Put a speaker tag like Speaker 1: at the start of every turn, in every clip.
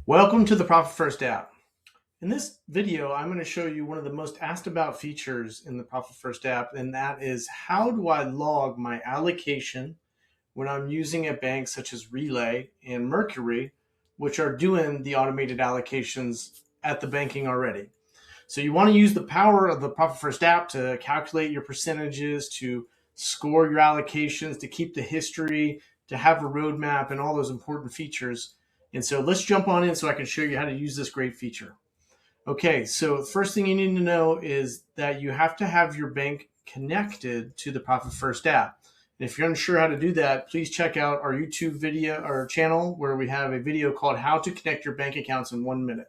Speaker 1: Welcome to the Profit First app. In this video, I'm going to show you one of the most asked about features in the Profit First app, and that is how do I log my allocation when I'm using a bank such as Relay and Mercury, which are doing the automated allocations at the banking already. So you want to use the power of the Profit First app to calculate your percentages, to score your allocations, to keep the history, to have a roadmap, and all those important features. And so let's jump on in so I can show you how to use this great feature. Okay, so the first thing you need to know is that you have to have your bank connected to the Profit First app. And if you're unsure how to do that, please check out our YouTube video or channel where we have a video called How to Connect Your Bank Accounts in 1 minute.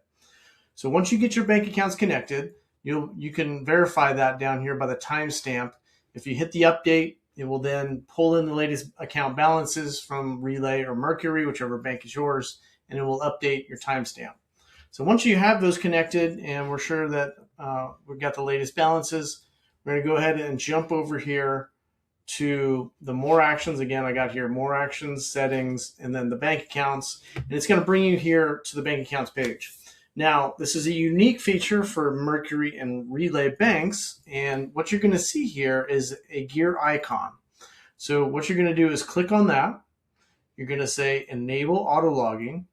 Speaker 1: So once you get your bank accounts connected, you can verify that down here by the timestamp. If you hit the update, it will then pull in the latest account balances from Relay or Mercury, whichever bank is yours, and it will update your timestamp. So once you have those connected and we're sure that we've got the latest balances, we're going to go ahead and jump over here to the more actions. Again, I got here more actions, settings, and then the bank accounts. And it's going to bring you here to the bank accounts page. Now, this is a unique feature for Mercury and Relay banks. And what you're going to see here is a gear icon. So what you're going to do is click on that. You're going to say enable auto logging.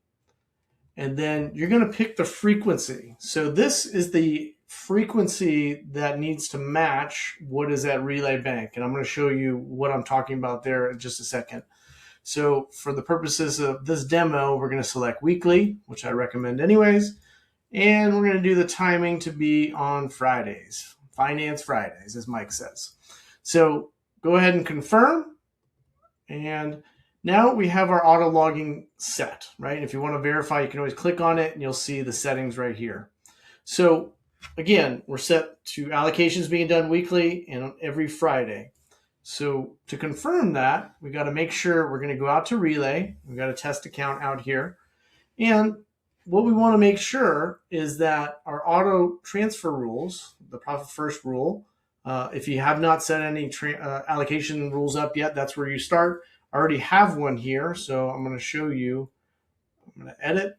Speaker 1: And then you're going to pick the frequency. So this is the frequency that needs to match what is at Relay Bank. And I'm going to show you what I'm talking about there in just a second. So for the purposes of this demo, we're going to select weekly, which I recommend anyways. And we're going to do the timing to be on Fridays, Finance Fridays, as Mike says. So go ahead and confirm. And now we have our auto logging set, right? If you want to verify, you can always click on it and you'll see the settings right here. So again, we're set to allocations being done weekly and on every Friday. So to confirm that, we got to make sure we're going to go out to Relay. We've got a test account out here. And what we want to make sure is that our auto transfer rules, the Profit First rule, if you have not set any allocation rules up yet, that's where you start. I already have one here, so I'm going to show you. I'm going to edit.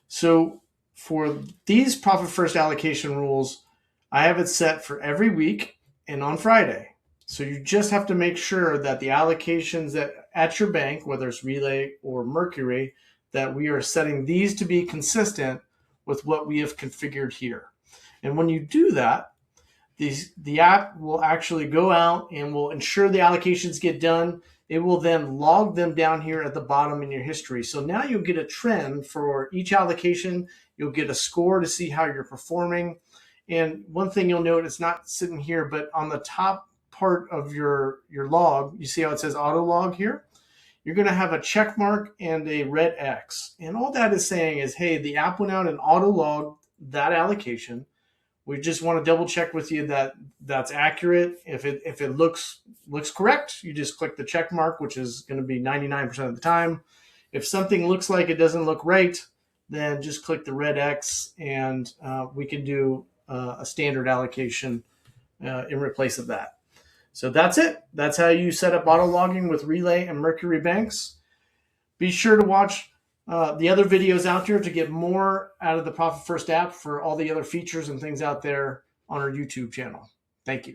Speaker 1: So for these Profit First allocation rules, I have it set for every week and on Friday. So you just have to make sure that the allocations that at your bank, whether it's Relay or Mercury, that we are setting these to be consistent with what we have configured here. And when you do that, the app will actually go out and will ensure the allocations get done. It will then log them down here at the bottom in your history. So now you'll get a trend for each allocation. You'll get a score to see how you're performing. And one thing you'll note, it's not sitting here, but on the top part of your log, you see how it says Autolog here? You're going to have a check mark and a red X. And all that is saying is, hey, the app went out and auto-logged that allocation. We just want to double check with you that that's accurate. If it looks correct, you just click the check mark, which is going to be 99% of the time. If something looks like it doesn't look right, then just click the red X and we can do a standard allocation in replace of that. So that's it. That's how you set up auto logging with Relay and Mercury banks. Be sure to watch the other videos out there to get more out of the Profit First app for all the other features and things out there on our YouTube channel. Thank you.